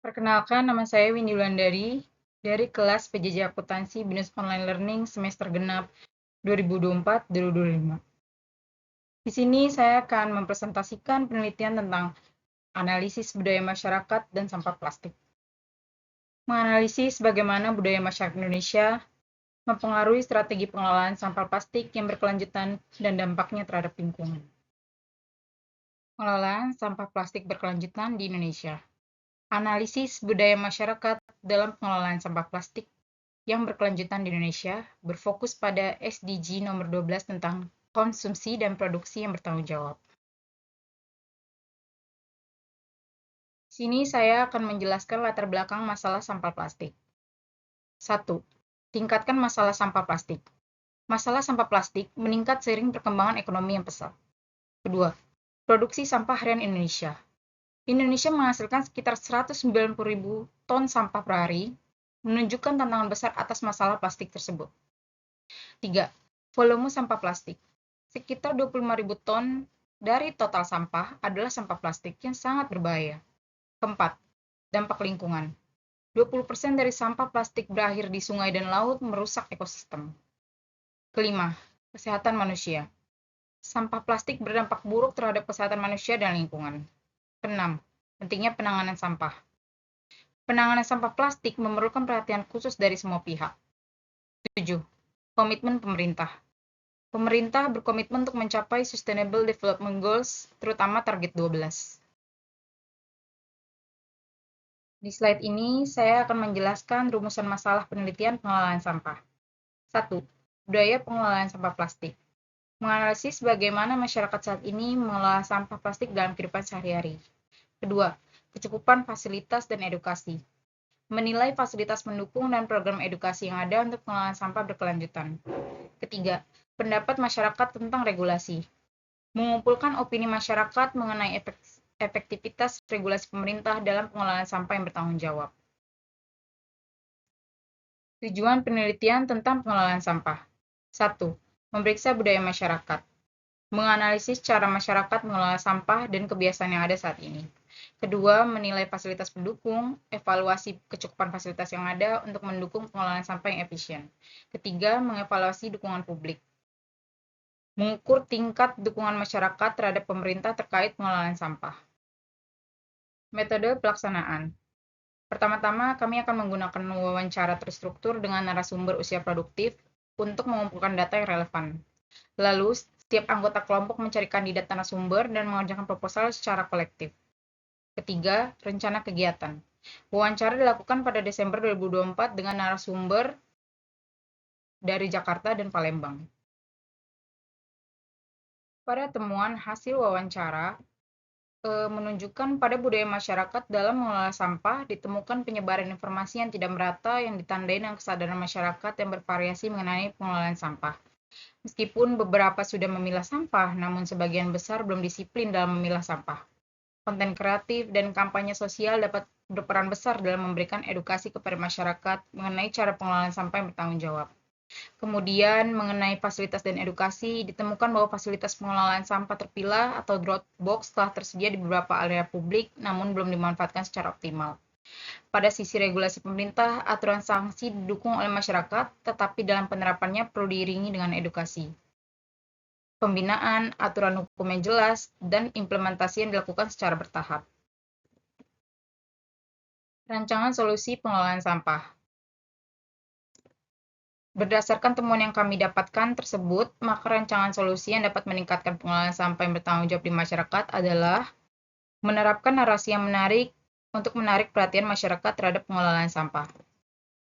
Perkenalkan, nama saya Windy Wulandari dari kelas PJJ Akuntansi Binus Online Learning semester genap 2024-2025. Di sini saya akan mempresentasikan penelitian tentang analisis budaya masyarakat dan sampah plastik. Menganalisis bagaimana budaya masyarakat Indonesia mempengaruhi strategi pengelolaan sampah plastik yang berkelanjutan dan dampaknya terhadap lingkungan. Pengelolaan sampah plastik berkelanjutan di Indonesia. Analisis budaya masyarakat dalam pengelolaan sampah plastik yang berkelanjutan di Indonesia berfokus pada SDG nomor 12 tentang konsumsi dan produksi yang bertanggung jawab. Sini saya akan menjelaskan latar belakang masalah sampah plastik. 1. Tingkatkan masalah sampah plastik. Masalah sampah plastik meningkat seiring perkembangan ekonomi yang pesat. Kedua, produksi sampah harian Indonesia. Indonesia menghasilkan sekitar 190.000 ton sampah per hari, menunjukkan tantangan besar atas masalah plastik tersebut. 3. Volume sampah plastik. Sekitar 25.000 ton dari total sampah adalah sampah plastik yang sangat berbahaya. Keempat, dampak lingkungan. 20% dari sampah plastik berakhir di sungai dan laut merusak ekosistem. Kelima, kesehatan manusia. Sampah plastik berdampak buruk terhadap kesehatan manusia dan lingkungan. Keenam, pentingnya penanganan sampah. Penanganan sampah plastik memerlukan perhatian khusus dari semua pihak. 7. Komitmen pemerintah. Pemerintah berkomitmen untuk mencapai Sustainable Development Goals, terutama target 12. Di slide ini, saya akan menjelaskan rumusan masalah penelitian pengelolaan sampah. 1. Budaya pengelolaan sampah plastik. Menganalisis bagaimana masyarakat saat ini mengelola sampah plastik dalam kehidupan sehari-hari. Kedua, kecukupan fasilitas dan edukasi. Menilai fasilitas pendukung dan program edukasi yang ada untuk pengelolaan sampah berkelanjutan. Ketiga, pendapat masyarakat tentang regulasi. Mengumpulkan opini masyarakat mengenai efektivitas regulasi pemerintah dalam pengelolaan sampah yang bertanggung jawab. Tujuan penelitian tentang pengelolaan sampah. 1. Memeriksa budaya masyarakat. Menganalisis cara masyarakat mengelola sampah dan kebiasaan yang ada saat ini. Kedua, menilai fasilitas pendukung, evaluasi kecukupan fasilitas yang ada untuk mendukung pengelolaan sampah yang efisien. Ketiga, mengevaluasi dukungan publik. Mengukur tingkat dukungan masyarakat terhadap pemerintah terkait pengelolaan sampah. Metode pelaksanaan. Pertama-tama, kami akan menggunakan wawancara terstruktur dengan narasumber usia produktif untuk mengumpulkan data yang relevan. Lalu, setiap anggota kelompok mencari kandidat narasumber dan mengerjakan proposal secara kolektif. Ketiga, rencana kegiatan. Wawancara dilakukan pada Desember 2024 dengan narasumber dari Jakarta dan Palembang. Pada temuan hasil wawancara, menunjukkan pada budaya masyarakat dalam mengelola sampah ditemukan penyebaran informasi yang tidak merata yang ditandai dengan kesadaran masyarakat yang bervariasi mengenai pengelolaan sampah. Meskipun beberapa sudah memilah sampah, namun sebagian besar belum disiplin dalam memilah sampah. Konten kreatif dan kampanye sosial dapat berperan besar dalam memberikan edukasi kepada masyarakat mengenai cara pengelolaan sampah yang bertanggung jawab. Kemudian, mengenai fasilitas dan edukasi, ditemukan bahwa fasilitas pengelolaan sampah terpilah atau drop box telah tersedia di beberapa area publik, namun belum dimanfaatkan secara optimal. Pada sisi regulasi pemerintah, aturan sanksi didukung oleh masyarakat, tetapi dalam penerapannya perlu diiringi dengan edukasi. Pembinaan, aturan hukum yang jelas, dan implementasi yang dilakukan secara bertahap. Rancangan solusi pengelolaan sampah. Berdasarkan temuan yang kami dapatkan tersebut, maka rancangan solusi yang dapat meningkatkan pengelolaan sampah yang bertanggung jawab di masyarakat adalah menerapkan narasi yang menarik untuk menarik perhatian masyarakat terhadap pengelolaan sampah.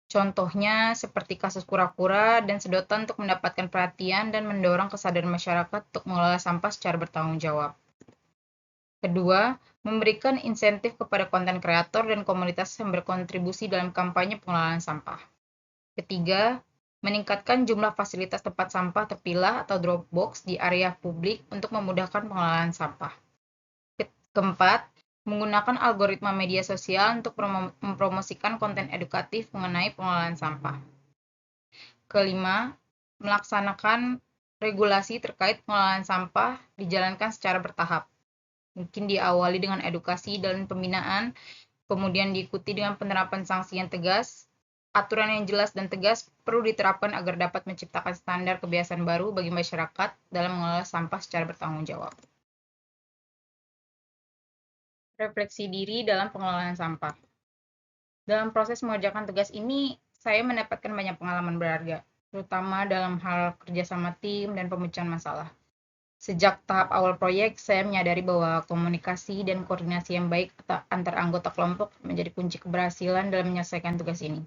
Contohnya seperti kasus kura-kura dan sedotan untuk mendapatkan perhatian dan mendorong kesadaran masyarakat untuk mengelola sampah secara bertanggung jawab. Kedua, memberikan insentif kepada konten kreator dan komunitas yang berkontribusi dalam kampanye pengelolaan sampah. Ketiga, meningkatkan jumlah fasilitas tempat sampah terpilah atau drop box di area publik untuk memudahkan pengelolaan sampah. Keempat, menggunakan algoritma media sosial untuk mempromosikan konten edukatif mengenai pengelolaan sampah. Kelima, melaksanakan regulasi terkait pengelolaan sampah dijalankan secara bertahap. Mungkin diawali dengan edukasi dan pembinaan kemudian diikuti dengan penerapan sanksi yang tegas. Aturan yang jelas dan tegas perlu diterapkan agar dapat menciptakan standar kebiasaan baru bagi masyarakat dalam mengelola sampah secara bertanggung jawab. Refleksi diri dalam pengelolaan sampah. Dalam proses mengerjakan tugas ini, saya mendapatkan banyak pengalaman berharga, terutama dalam hal kerjasama tim dan pemecahan masalah. Sejak tahap awal proyek, saya menyadari bahwa komunikasi dan koordinasi yang baik antar anggota kelompok menjadi kunci keberhasilan dalam menyelesaikan tugas ini.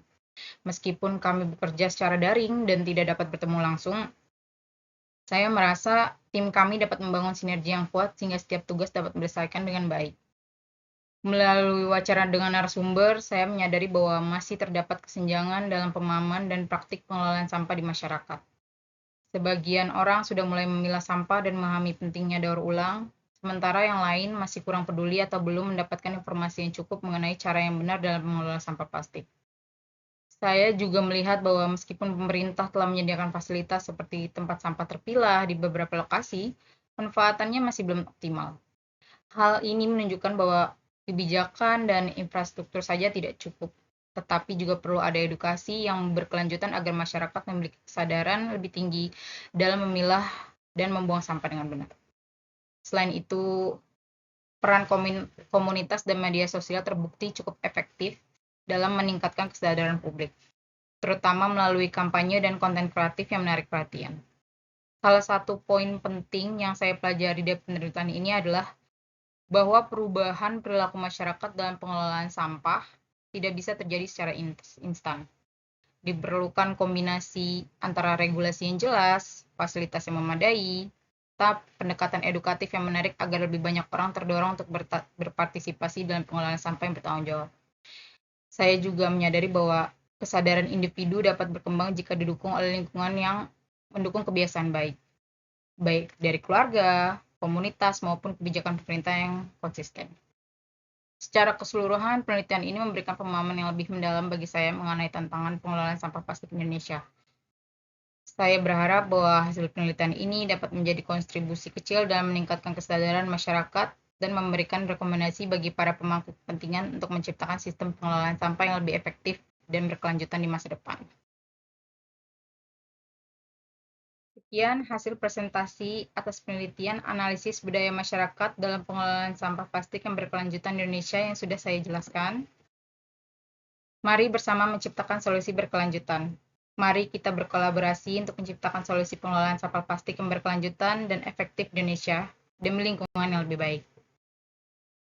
Meskipun kami bekerja secara daring dan tidak dapat bertemu langsung, saya merasa tim kami dapat membangun sinergi yang kuat sehingga setiap tugas dapat diselesaikan dengan baik. Melalui wawancara dengan narasumber, saya menyadari bahwa masih terdapat kesenjangan dalam pemahaman dan praktik pengelolaan sampah di masyarakat. Sebagian orang sudah mulai memilah sampah dan memahami pentingnya daur ulang, sementara yang lain masih kurang peduli atau belum mendapatkan informasi yang cukup mengenai cara yang benar dalam mengelola sampah plastik. Saya juga melihat bahwa meskipun pemerintah telah menyediakan fasilitas seperti tempat sampah terpilah di beberapa lokasi, pemanfaatannya masih belum optimal. Hal ini menunjukkan bahwa kebijakan dan infrastruktur saja tidak cukup, tetapi juga perlu ada edukasi yang berkelanjutan agar masyarakat memiliki kesadaran lebih tinggi dalam memilah dan membuang sampah dengan benar. Selain itu, peran komunitas dan media sosial terbukti cukup efektif dalam meningkatkan kesadaran publik, terutama melalui kampanye dan konten kreatif yang menarik perhatian. Salah satu poin penting yang saya pelajari dari penelitian ini adalah bahwa perubahan perilaku masyarakat dalam pengelolaan sampah tidak bisa terjadi secara instan. Diperlukan kombinasi antara regulasi yang jelas, fasilitas yang memadai, serta pendekatan edukatif yang menarik agar lebih banyak orang terdorong untuk berpartisipasi dalam pengelolaan sampah yang bertanggung jawab. Saya juga menyadari bahwa kesadaran individu dapat berkembang jika didukung oleh lingkungan yang mendukung kebiasaan baik dari keluarga, komunitas, maupun kebijakan pemerintah yang konsisten. Secara keseluruhan, penelitian ini memberikan pemahaman yang lebih mendalam bagi saya mengenai tantangan pengelolaan sampah plastik Indonesia. Saya berharap bahwa hasil penelitian ini dapat menjadi kontribusi kecil dalam meningkatkan kesadaran masyarakat dan memberikan rekomendasi bagi para pemangku kepentingan untuk menciptakan sistem pengelolaan sampah yang lebih efektif dan berkelanjutan di masa depan. Sekian hasil presentasi atas penelitian analisis budaya masyarakat dalam pengelolaan sampah plastik yang berkelanjutan di Indonesia yang sudah saya jelaskan. Mari bersama menciptakan solusi berkelanjutan. Mari kita berkolaborasi untuk menciptakan solusi pengelolaan sampah plastik yang berkelanjutan dan efektif di Indonesia demi lingkungan yang lebih baik.